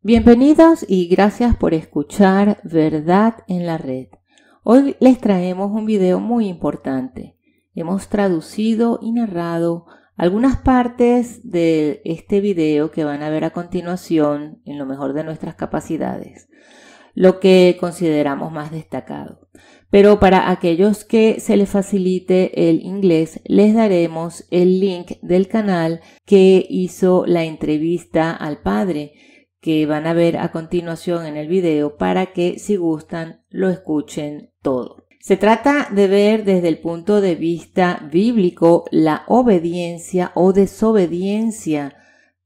Bienvenidos y gracias por escuchar Verdad en la Red. Hoy les traemos un video muy importante. Hemos traducido y narrado algunas partes de este video que van a ver a continuación en lo mejor de nuestras capacidades, lo que consideramos más destacado. Pero para aquellos que se les facilite el inglés, les daremos el link del canal que hizo la entrevista al padre, que van a ver a continuación en el video para que, si gustan, lo escuchen todo. Se trata de ver desde el punto de vista bíblico la obediencia o desobediencia,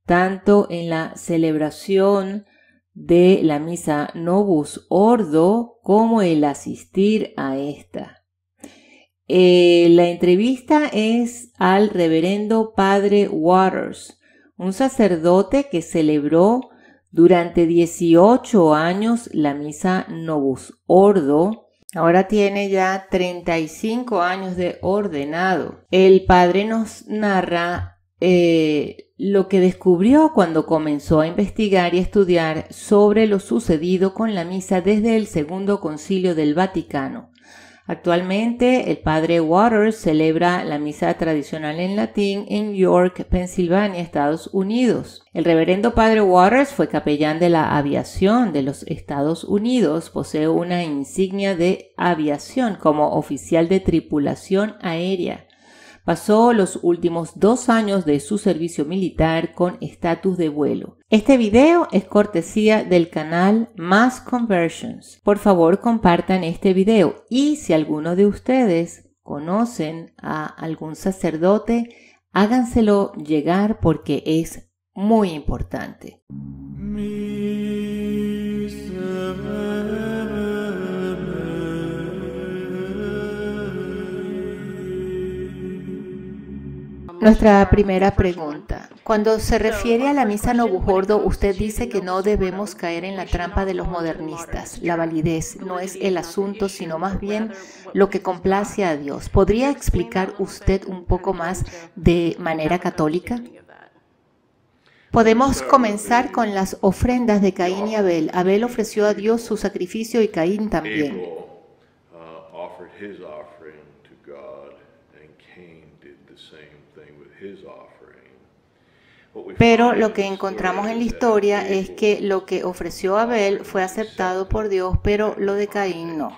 tanto en la celebración de la misa Novus Ordo como el asistir a esta. La entrevista es al reverendo padre Waters, un sacerdote que celebró durante 18 años la misa Novus Ordo. Ahora tiene ya 35 años de ordenado. El padre nos narra lo que descubrió cuando comenzó a investigar y estudiar sobre lo sucedido con la misa desde el Segundo Concilio del Vaticano. Actualmente, el padre Waters celebra la misa tradicional en latín en York, Pensilvania, Estados Unidos. El reverendo padre Waters fue capellán de la aviación de los Estados Unidos. Posee una insignia de aviación como oficial de tripulación aérea. Pasó los últimos 2 años de su servicio militar con estatus de vuelo. Este video es cortesía del canal Mass Conversions. Por favor, compartan este video y si alguno de ustedes conocen a algún sacerdote, háganselo llegar porque es muy importante. Nuestra primera pregunta. Cuando se refiere a la misa Novus Ordo, usted dice que no debemos caer en la trampa de los modernistas. La validez no es el asunto, sino más bien lo que complace a Dios. ¿Podría explicar usted un poco más de manera católica? Podemos comenzar con las ofrendas de Caín y Abel. Abel ofreció a Dios su sacrificio y Caín también. Pero lo que encontramos en la historia es que lo que ofreció Abel fue aceptado por Dios, pero lo de Caín no.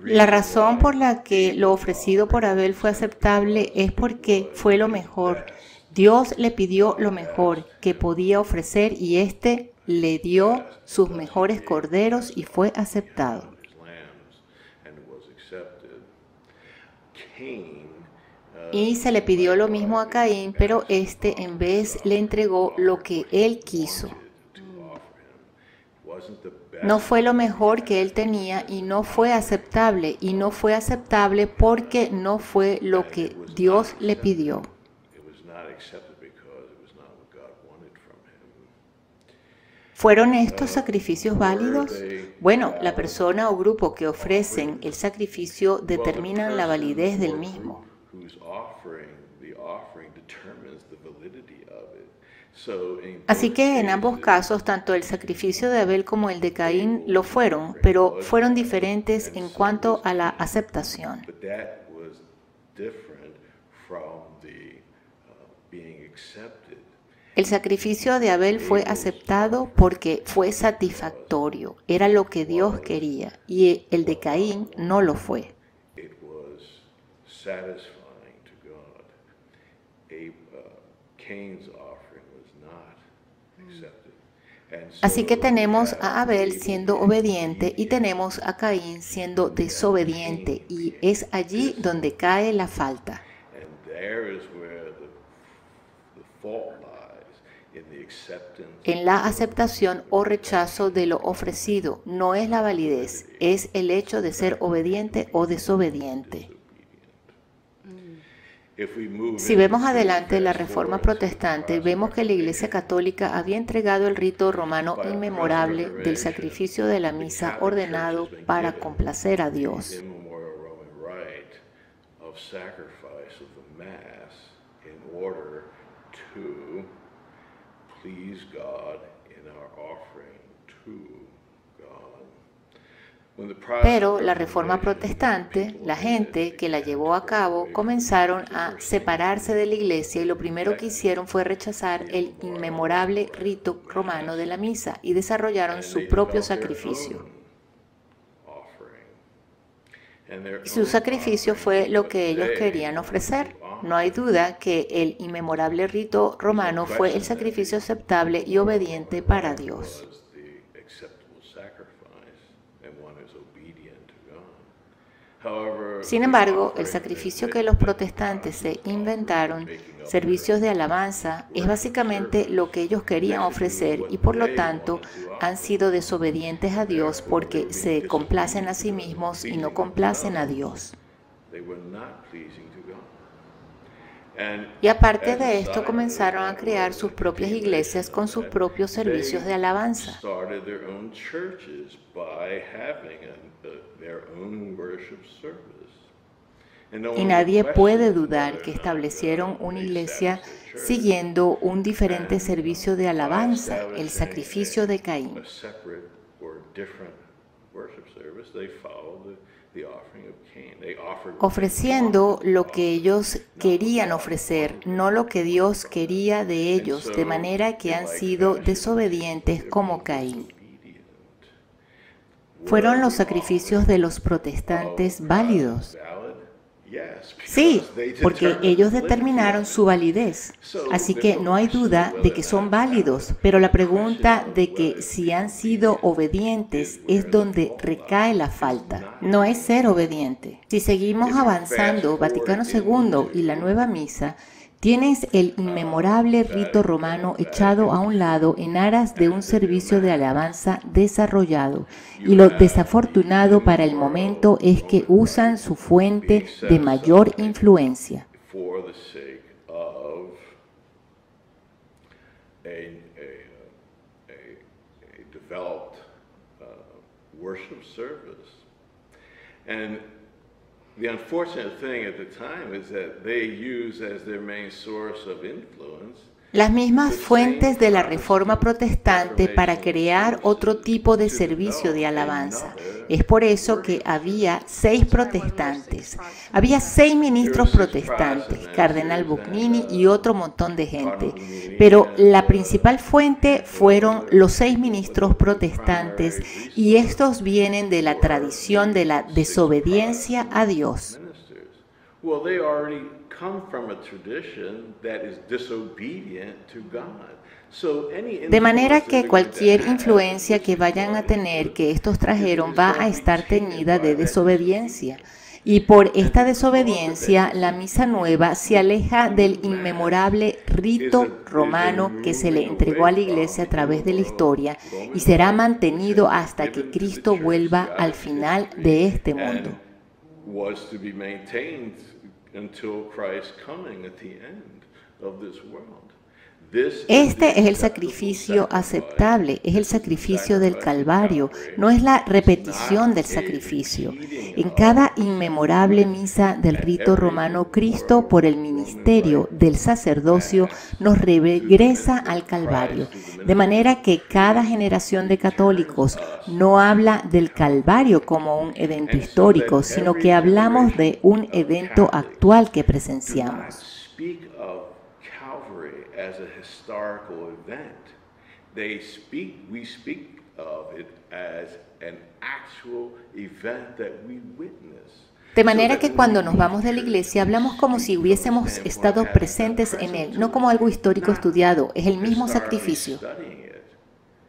La razón por la que lo ofrecido por Abel fue aceptable es porque fue lo mejor. Dios le pidió lo mejor que podía ofrecer y éste le dio sus mejores corderos y fue aceptado. Y se le pidió lo mismo a Caín, pero éste en vez le entregó lo que él quiso. No fue lo mejor que él tenía y no fue aceptable. Y no fue aceptable porque no fue lo que Dios le pidió. ¿Fueron estos sacrificios válidos? Bueno, la persona o grupo que ofrecen el sacrificio determinan la validez del mismo. Así que en ambos casos, tanto el sacrificio de Abel como el de Caín lo fueron, pero fueron diferentes en cuanto a la aceptación. El sacrificio de Abel fue aceptado porque fue satisfactorio, era lo que Dios quería, y el de Caín no lo fue. Así que tenemos a Abel siendo obediente y tenemos a Caín siendo desobediente, y es allí donde cae la falta. En la aceptación o rechazo de lo ofrecido, no es la validez, es el hecho de ser obediente o desobediente. Si vemos adelante la Reforma Protestante, vemos que la Iglesia Católica había entregado el rito romano inmemorable del sacrificio de la misa ordenado para complacer a Dios. Pero la Reforma Protestante, la gente que la llevó a cabo, comenzaron a separarse de la Iglesia y lo primero que hicieron fue rechazar el inmemorable rito romano de la misa y desarrollaron su propio sacrificio. Y su sacrificio fue lo que ellos querían ofrecer. No hay duda que el inmemorable rito romano fue el sacrificio aceptable y obediente para Dios. Sin embargo, el sacrificio que los protestantes se inventaron, servicios de alabanza, es básicamente lo que ellos querían ofrecer y por lo tanto han sido desobedientes a Dios porque se complacen a sí mismos y no complacen a Dios. Y aparte de esto, comenzaron a crear sus propias iglesias con sus propios servicios de alabanza. Y nadie puede dudar que establecieron una iglesia siguiendo un diferente servicio de alabanza, el sacrificio de Caín. Ofreciendo lo que ellos querían ofrecer, no lo que Dios quería de ellos, de manera que han sido desobedientes como Caín. ¿Fueron los sacrificios de los protestantes válidos? Sí, porque ellos determinaron su validez, así que no hay duda de que son válidos, pero la pregunta de que si han sido obedientes es donde recae la falta. No es ser obediente. Si seguimos avanzando, Vaticano II y la Nueva Misa, tienes el inmemorable rito romano echado a un lado en aras de un servicio de alabanza desarrollado. Y lo desafortunado para el momento es que usan su fuente de mayor influencia. The unfortunate thing at the time is that they use as their main source of influence las mismas fuentes de la Reforma Protestante para crear otro tipo de servicio de alabanza. Es por eso que había 6 protestantes. Había 6 ministros protestantes, Cardenal Bugnini y otro montón de gente. Pero la principal fuente fueron los 6 ministros protestantes y estos vienen de la tradición de la desobediencia a Dios. De manera que cualquier influencia que vayan a tener que estos trajeron va a estar teñida de desobediencia. Y por esta desobediencia, la misa nueva se aleja del inmemorable rito romano que se le entregó a la Iglesia a través de la historia y será mantenido hasta que Cristo vuelva al final de este mundo. Este es el sacrificio aceptable, es el sacrificio del Calvario, no es la repetición del sacrificio. En cada inmemorable misa del rito romano, Cristo, por el ministerio del sacerdocio, nos regresa al Calvario. De manera que cada generación de católicos no habla del Calvario como un evento histórico, sino que hablamos de un evento actual que presenciamos. As a historical event, we speak of it as an actual event that we witness. De manera que cuando nos vamos de la iglesia hablamos como si hubiésemos estado presentes en él, no como algo histórico estudiado, es el mismo sacrificio.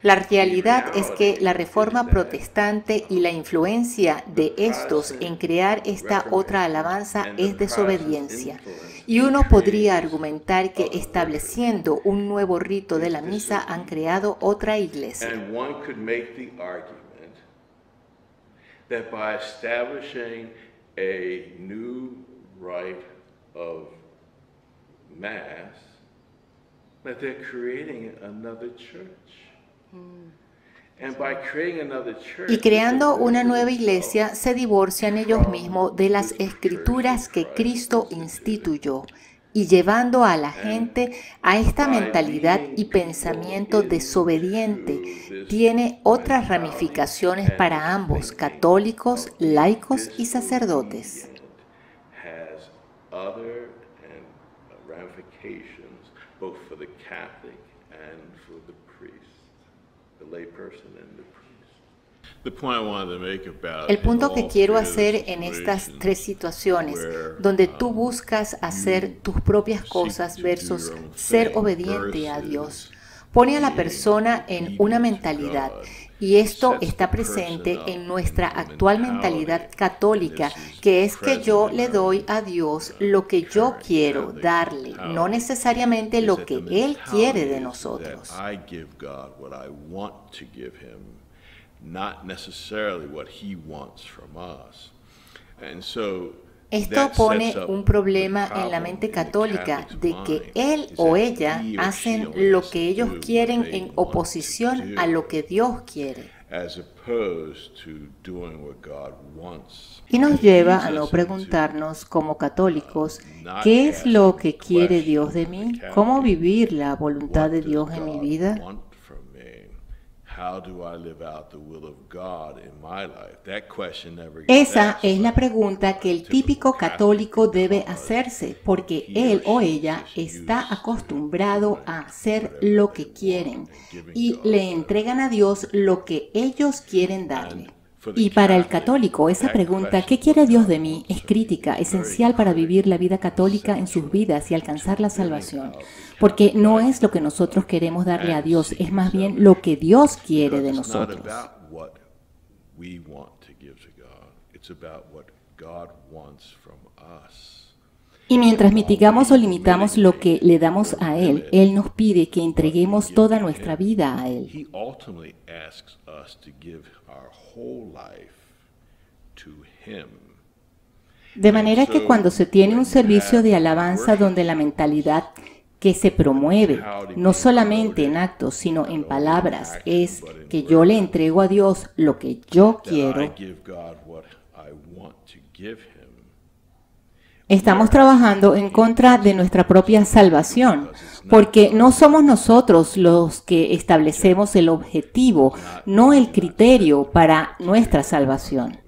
La realidad es que la Reforma Protestante y la influencia de estos en crear esta otra alabanza es desobediencia. Y uno podría argumentar que estableciendo un nuevo rito de la misa han creado otra iglesia. Y creando una nueva iglesia se divorcian ellos mismos de las escrituras que Cristo instituyó. y llevando a la gente a esta mentalidad y pensamiento desobediente tiene otras ramificaciones para ambos, católicos, laicos y sacerdotes. Has other ramifications both for the Catholic and for the priest, the layperson and the priest. El punto que quiero hacer en estas tres situaciones, donde tú buscas hacer tus propias cosas versus ser obediente a Dios, pone a la persona en una mentalidad. Y esto está presente en nuestra actual mentalidad católica, que es que yo le doy a Dios lo que yo quiero darle, no necesariamente lo que Él quiere de nosotros. Esto pone un problema en la mente católica de que él o ella hacen lo que ellos quieren en oposición a lo que Dios quiere. Y nos lleva a no preguntarnos como católicos, ¿qué es lo que quiere Dios de mí? ¿Cómo vivir la voluntad de Dios en mi vida? Esa es la pregunta que el típico católico debe hacerse, porque él o ella está acostumbrado a hacer lo que quieren y le entregan a Dios lo que ellos quieren darle. Y para el católico, esa pregunta, ¿qué quiere Dios de mí?, es crítica, esencial para vivir la vida católica en sus vidas y alcanzar la salvación. Porque no es lo que nosotros queremos darle a Dios, es más bien lo que Dios quiere de nosotros. Y mientras mitigamos o limitamos lo que le damos a Él, Él nos pide que entreguemos toda nuestra vida a Él. De manera que cuando se tiene un servicio de alabanza donde la mentalidad que se promueve, no solamente en actos, sino en palabras, es que yo le entrego a Dios lo que yo quiero, estamos trabajando en contra de nuestra propia salvación, porque no somos nosotros los que establecemos el objetivo, no el criterio para nuestra salvación.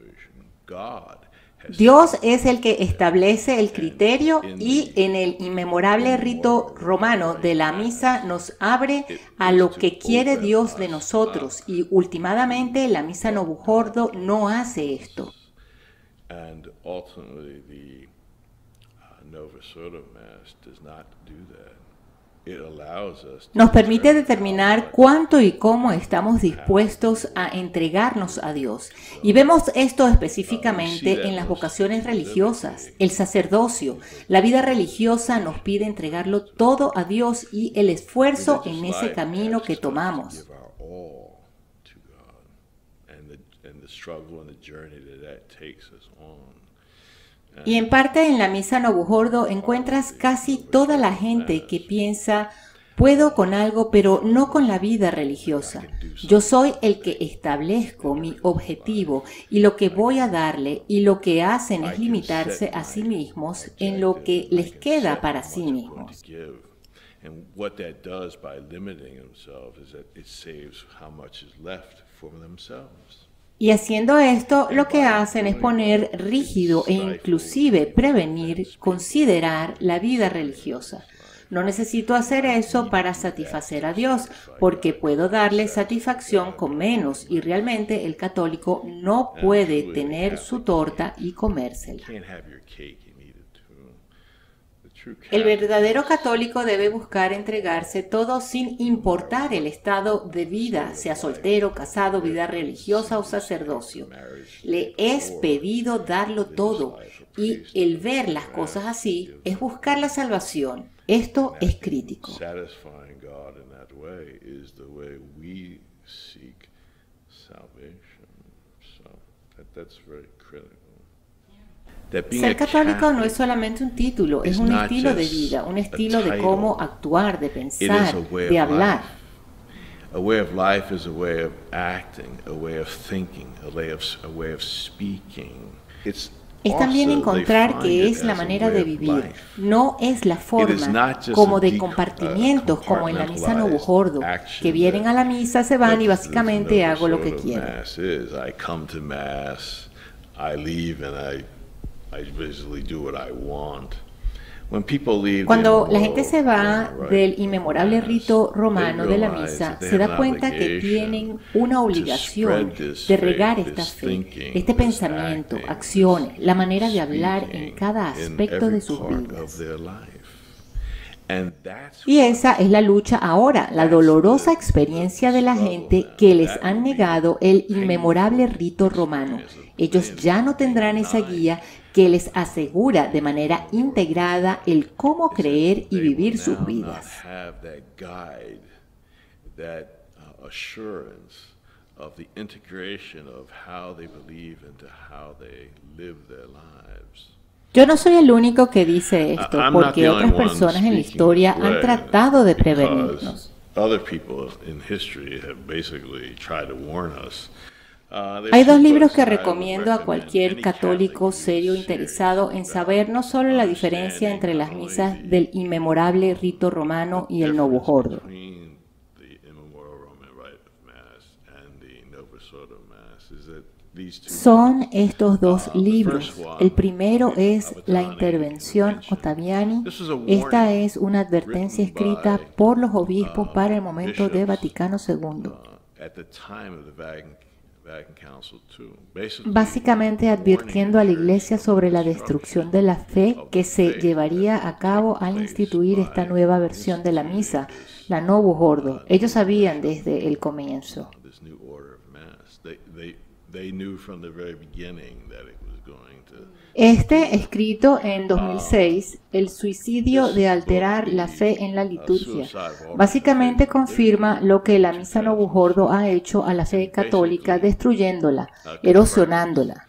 Dios es el que establece el criterio y en el inmemorable rito romano de la misa nos abre a lo que quiere Dios de nosotros y últimamente la misa Novujordo no hace esto. Nos permite determinar cuánto y cómo estamos dispuestos a entregarnos a Dios. Y vemos esto específicamente en las vocaciones religiosas, el sacerdocio. La vida religiosa nos pide entregarlo todo a Dios y el esfuerzo en ese camino que tomamos. Y en parte en la misa Novujordo encuentras casi toda la gente que piensa, puedo con algo, pero no con la vida religiosa. Yo soy el que establezco mi objetivo y lo que voy a darle, y lo que hacen es limitarse a sí mismos en lo que les queda para sí mismos. Y haciendo esto, lo que hacen es poner rígido e inclusive prevenir, considerar la vida religiosa. No necesito hacer eso para satisfacer a Dios, porque puedo darle satisfacción con menos, y realmente el católico no puede tener su torta y comérsela. El verdadero católico debe buscar entregarse todo sin importar el estado de vida, sea soltero, casado, vida religiosa o sacerdocio. Le es pedido darlo todo, y el ver las cosas así es buscar la salvación. Esto es crítico. Ser católico no es solamente un título, es un estilo de vida, un estilo de cómo actuar, de pensar, de hablar. A way of life is a way of acting, a way of thinking, a way of speaking. It's es también encontrar que es la manera de vivir, no es la forma como de compartimientos como en la misa Novuhordo, que vienen a la misa, se van y básicamente hago lo que quiero. Cuando la gente se va del inmemorable rito romano de la misa, se da cuenta que tienen una obligación de regar esta fe, este pensamiento, acciones, la manera de hablar en cada aspecto de sus vidas. Y esa es la lucha ahora, la dolorosa experiencia de la gente que les han negado el inmemorable rito romano. Ellos ya no tendrán esa guía que les asegura de manera integrada el cómo creer y vivir sus vidas. Yo no soy el único que dice esto, porque otras personas en la historia han tratado de prevenirnos. Hay dos libros que recomiendo a cualquier católico serio interesado en saber no solo la diferencia entre las misas del inmemorable rito romano y el Novuhordo. Son estos dos libros. El primero es La Intervención Ottaviani. Esta es una advertencia escrita por los obispos para el momento de Vaticano II. Básicamente advirtiendo a la Iglesia sobre la destrucción de la fe que se llevaría a cabo al instituir esta nueva versión de la misa, la Novuhordo. Ellos sabían desde el comienzo. Escrito en 2006, el suicidio de alterar la fe en la liturgia, básicamente confirma lo que la misa Novuhordo ha hecho a la fe católica, destruyéndola, erosionándola.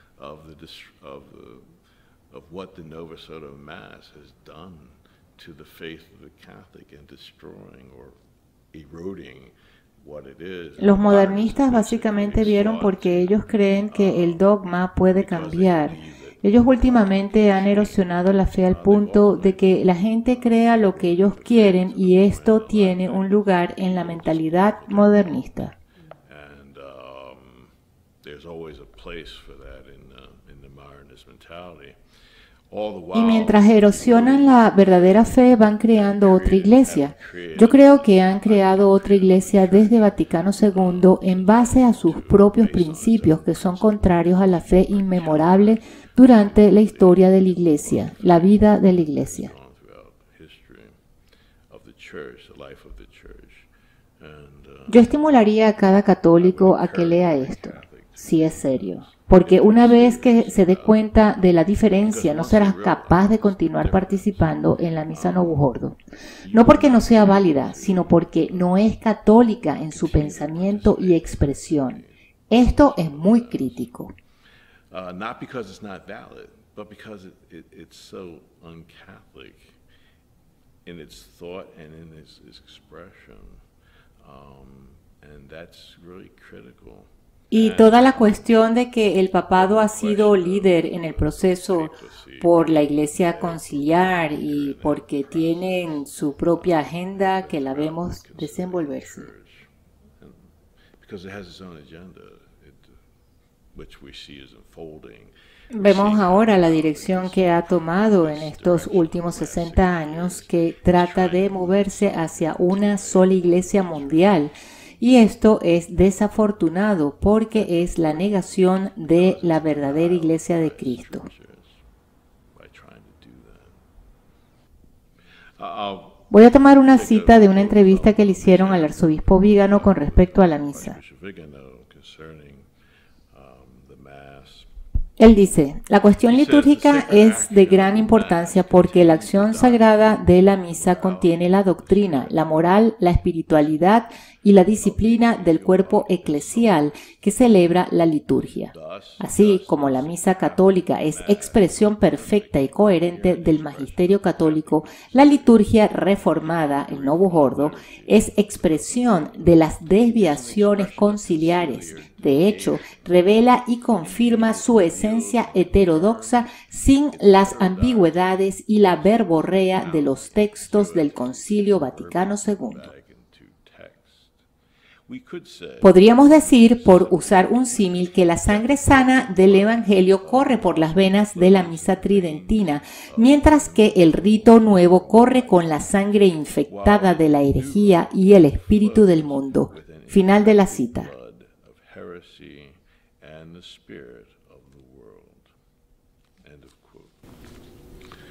Los modernistas básicamente vieron porque ellos creen que el dogma puede cambiar. Ellos últimamente han erosionado la fe al punto de que la gente crea lo que ellos quieren y esto tiene un lugar en la mentalidad modernista. Y mientras erosionan la verdadera fe, van creando otra iglesia. Yo creo que han creado otra iglesia desde Vaticano II en base a sus propios principios que son contrarios a la fe inmemorable durante la historia de la iglesia, la vida de la iglesia. Yo estimularía a cada católico a que lea esto, si es serio. Porque una vez que se dé cuenta de la diferencia, no serás capaz de continuar participando en la misa Novuhordo. No porque no sea válida, sino porque no es católica en su pensamiento y expresión. Esto es muy crítico. Not because it's not valid, but because it's so un-Catholic in its thought and in its expression. And that's really critical. Y toda la cuestión de que el papado ha sido líder en el proceso por la Iglesia conciliar y porque tienen su propia agenda que la vemos desenvolverse. Vemos ahora la dirección que ha tomado en estos últimos 60 años que trata de moverse hacia una sola Iglesia mundial. Y esto es desafortunado porque es la negación de la verdadera Iglesia de Cristo. Voy a tomar una cita de una entrevista que le hicieron al arzobispo Vigano con respecto a la misa. Él dice, la cuestión litúrgica es de gran importancia porque la acción sagrada de la misa contiene la doctrina, la moral, la espiritualidad y la disciplina del cuerpo eclesial que celebra la liturgia. Así como la misa católica es expresión perfecta y coherente del magisterio católico, la liturgia reformada, el Novus Ordo, es expresión de las desviaciones conciliares. De hecho, revela y confirma su esencia heterodoxa sin las ambigüedades y la verborrea de los textos del Concilio Vaticano II. Podríamos decir, por usar un símil, que la sangre sana del Evangelio corre por las venas de la misa tridentina, mientras que el rito nuevo corre con la sangre infectada de la herejía y el espíritu del mundo. Final de la cita.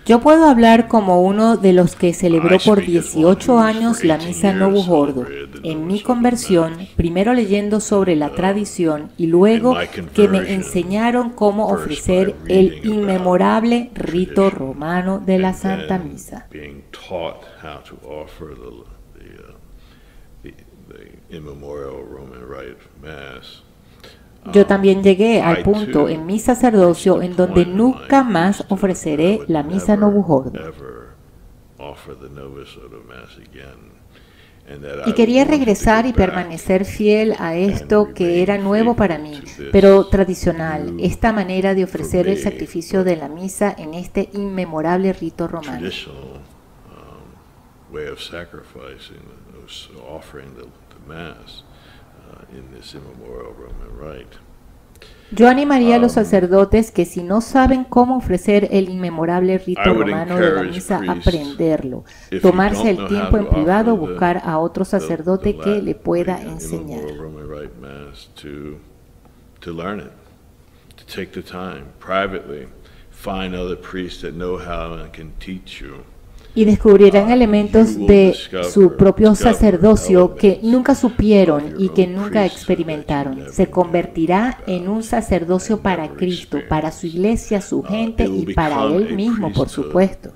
Yo puedo hablar como uno de los que celebró por 18 años la misa Novus Ordo, en mi conversión, primero leyendo sobre la tradición y luego que me enseñaron cómo ofrecer el inmemorable rito romano de la Santa Misa. Yo también llegué al punto en mi sacerdocio en donde nunca más ofreceré la misa Novus Ordo. Y quería regresar y permanecer fiel a esto que era nuevo para mí, pero tradicional, esta manera de ofrecer el sacrificio de la misa en este inmemorable rito romano. Yo animaría a los sacerdotes que si no saben cómo ofrecer el inmemorable rito romano de la misa, aprenderlo, tomarse el tiempo en privado, buscar a otro sacerdote que le pueda enseñar. Y descubrirán elementos de su propio sacerdocio que nunca supieron y que nunca experimentaron. Se convertirá en un sacerdocio para Cristo, para su iglesia, su gente y para Él mismo, por supuesto.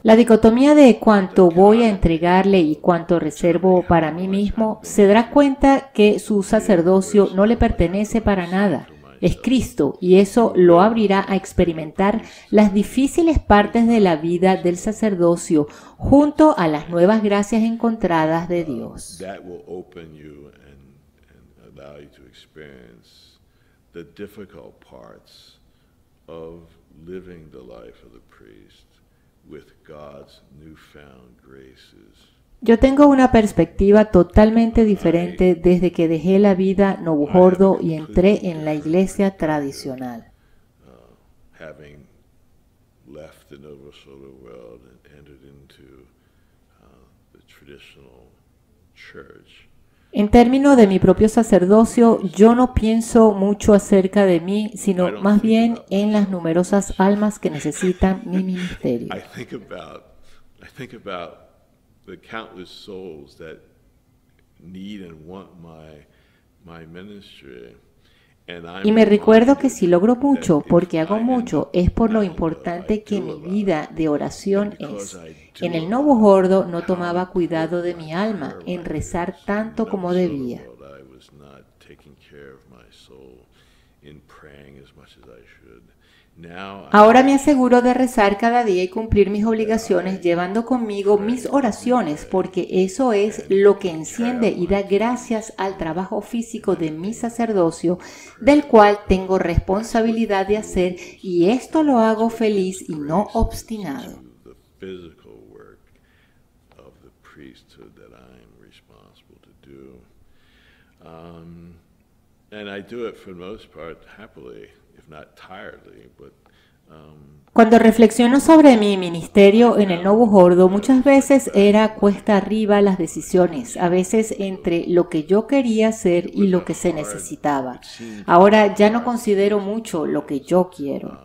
La dicotomía de cuánto voy a entregarle y cuánto reservo para mí mismo, se dará cuenta que su sacerdocio no le pertenece para nada. Es Cristo y eso lo abrirá a experimentar las difíciles partes de la vida del sacerdocio junto a las nuevas gracias encontradas de Dios. Living the life of the priest with God's newfound graces. Yo tengo una perspectiva totalmente diferente desde que dejé la vida Novus Ordo y entré en la iglesia tradicional. Having left the Novus Ordo world and entered into the traditional church. En términos de mi propio sacerdocio, yo no pienso mucho acerca de mí, sino más bien en las numerosas almas que necesitan mi ministerio. I think about the countless souls that need and want my ministry. Y me recuerdo que si logro mucho, porque hago mucho, es por lo importante que mi vida de oración es. En el Novus Ordo no tomaba cuidado de mi alma, en rezar tanto como debía. Ahora me aseguro de rezar cada día y cumplir mis obligaciones llevando conmigo mis oraciones, porque eso es lo que enciende y da gracias al trabajo físico de mi sacerdocio, del cual tengo responsabilidad de hacer, y esto lo hago feliz y no obstinado. Cuando reflexiono sobre mi ministerio en el Novus Ordo, muchas veces era cuesta arriba las decisiones, a veces entre lo que yo quería hacer y lo que se necesitaba. Ahora ya no considero mucho lo que yo quiero.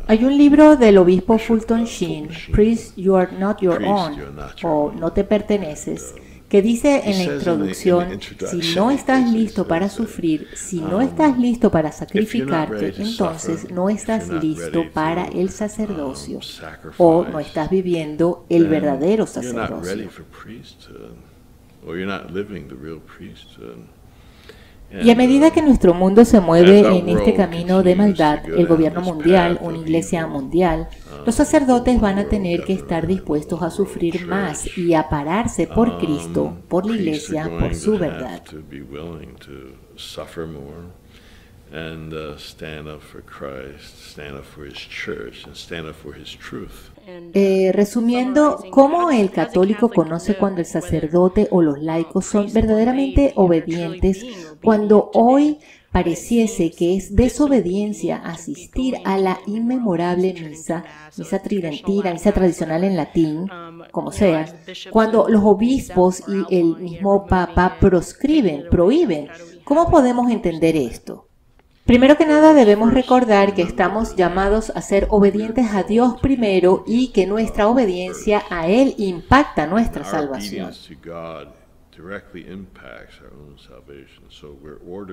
Hay un libro del obispo Fulton Sheen, Priest, You Are Not Your Own, o No Te Perteneces, que dice en la introducción, si no estás listo para sufrir, si no estás listo para sacrificarte, entonces no estás listo para el sacerdocio o no estás viviendo el verdadero sacerdocio. Y a medida que nuestro mundo se mueve en este camino de maldad, el gobierno mundial, una iglesia mundial, los sacerdotes van a tener que estar dispuestos a sufrir más y a pararse por Cristo, por la iglesia, por su verdad. And stand up for Christ, stand up for His church, and stand up for His truth. Resumiendo, ¿cómo el católico conoce cuando el sacerdote o los laicos son verdaderamente obedientes cuando hoy pareciese que es desobediencia asistir a la inmemorable misa tridentina, misa tradicional en latín, como sea, cuando los obispos y el mismo Papa prohíben? ¿Cómo podemos entender esto? Primero que nada debemos recordar que estamos llamados a ser obedientes a Dios primero y que nuestra obediencia a Él impacta nuestra salvación.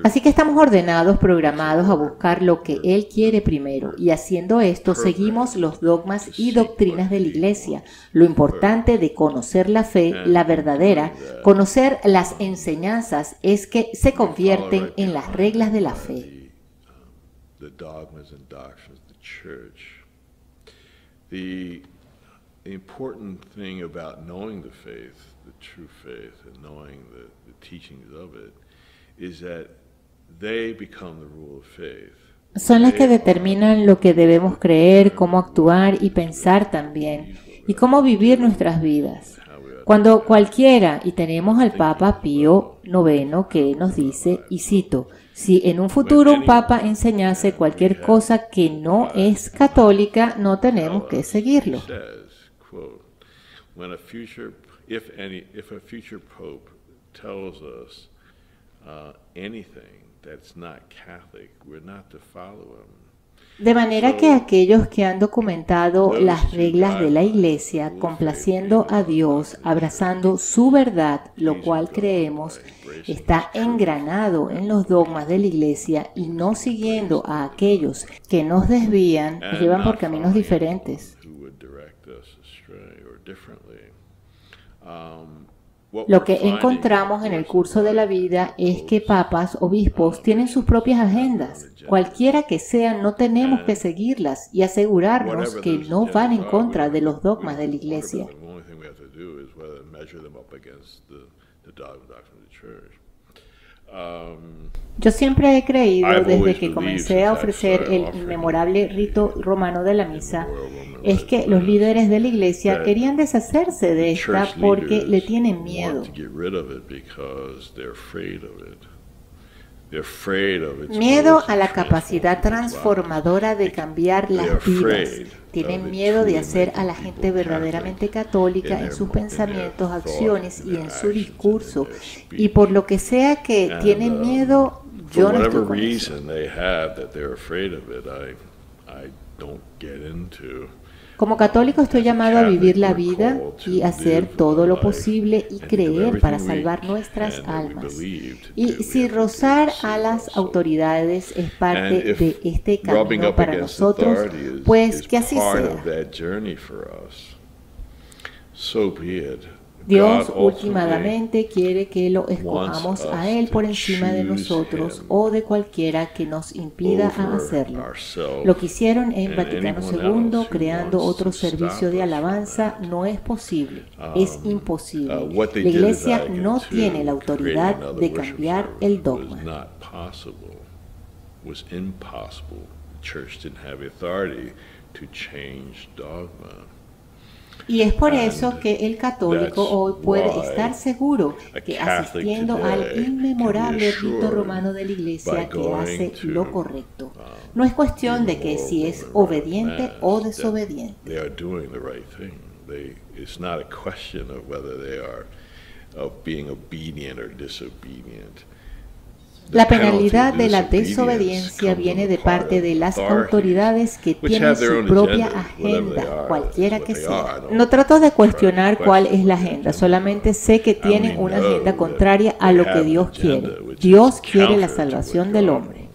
Así que estamos ordenados, programados a buscar lo que Él quiere primero y haciendo esto seguimos los dogmas y doctrinas de la Iglesia. Lo importante de conocer la fe, la verdadera, conocer las enseñanzas es que se convierten en las reglas de la fe. The dogmas and doctrines of the church. The important thing about knowing the faith, the true faith, and knowing the teachings of it, is that they become the rule of faith. Son las que determinan lo que debemos creer, cómo actuar y pensar también, y cómo vivir nuestras vidas. Cuando cualquiera, y tenemos al Papa Pío IX que nos dice, y cito, si en un futuro un papa enseñase cualquier cosa que no es católica, no tenemos que seguirlo. De manera que aquellos que han documentado las reglas de la Iglesia, complaciendo a Dios, abrazando su verdad, lo cual creemos, está engranado en los dogmas de la Iglesia y no siguiendo a aquellos que nos desvían, nos llevan por caminos diferentes. Lo que encontramos en el curso de la vida es que papas, obispos, tienen sus propias agendas. Cualquiera que sean, no tenemos que seguirlas y asegurarnos que no van en contra de los dogmas de la Iglesia. Yo siempre he creído, desde que comencé a ofrecer el memorable rito romano de la misa, es que los líderes de la Iglesia querían deshacerse de esta porque le tienen miedo. Miedo a la capacidad transformadora de cambiar las vidas. Tienen miedo de hacer a la gente verdaderamente católica en sus pensamientos, acciones y en su discurso. Y por lo que sea que tienen miedo, yo no estoy con eso. Como católico estoy llamado a vivir la vida y hacer todo lo posible y creer para salvar nuestras almas. Y si rozar a las autoridades es parte de este camino para nosotros, pues que así sea. Dios últimamente quiere que lo escojamos a Él por encima de nosotros o de cualquiera que nos impida a hacerlo. Lo que hicieron en Vaticano II, creando otro servicio de alabanza, no es posible, es imposible. La Iglesia no tiene la autoridad de cambiar el dogma. Y es por eso que el católico hoy puede estar seguro que asistiendo al inmemorable rito romano de la Iglesia que hace lo correcto. No es cuestión de que si es obediente o desobediente. La penalidad de la desobediencia viene de parte de las autoridades que tienen su propia agenda, cualquiera que sea. No trato de cuestionar cuál es la agenda, solamente sé que tienen una agenda contraria a lo que Dios quiere. Dios quiere la salvación del hombre.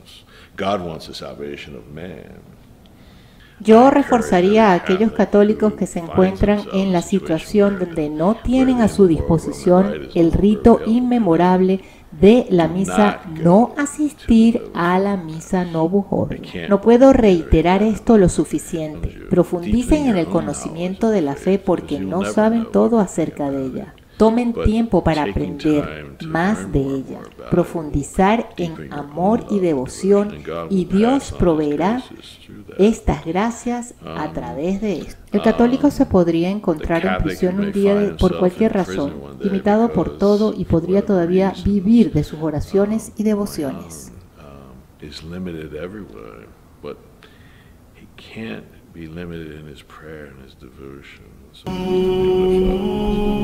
Yo reforzaría a aquellos católicos que se encuentran en la situación donde no tienen a su disposición el rito inmemorable de la misa, no asistir a la misa no bujorno. No puedo reiterar esto lo suficiente. Profundicen en el conocimiento de la fe porque no saben todo acerca de ella. Tomen tiempo para aprender más de ella, profundizar en amor y devoción, y Dios proveerá estas gracias a través de esto. El católico se podría encontrar en prisión un día por cualquier razón, limitado por todo, y podría todavía vivir de sus oraciones y devociones. Be limited in his prayer and his devotion. So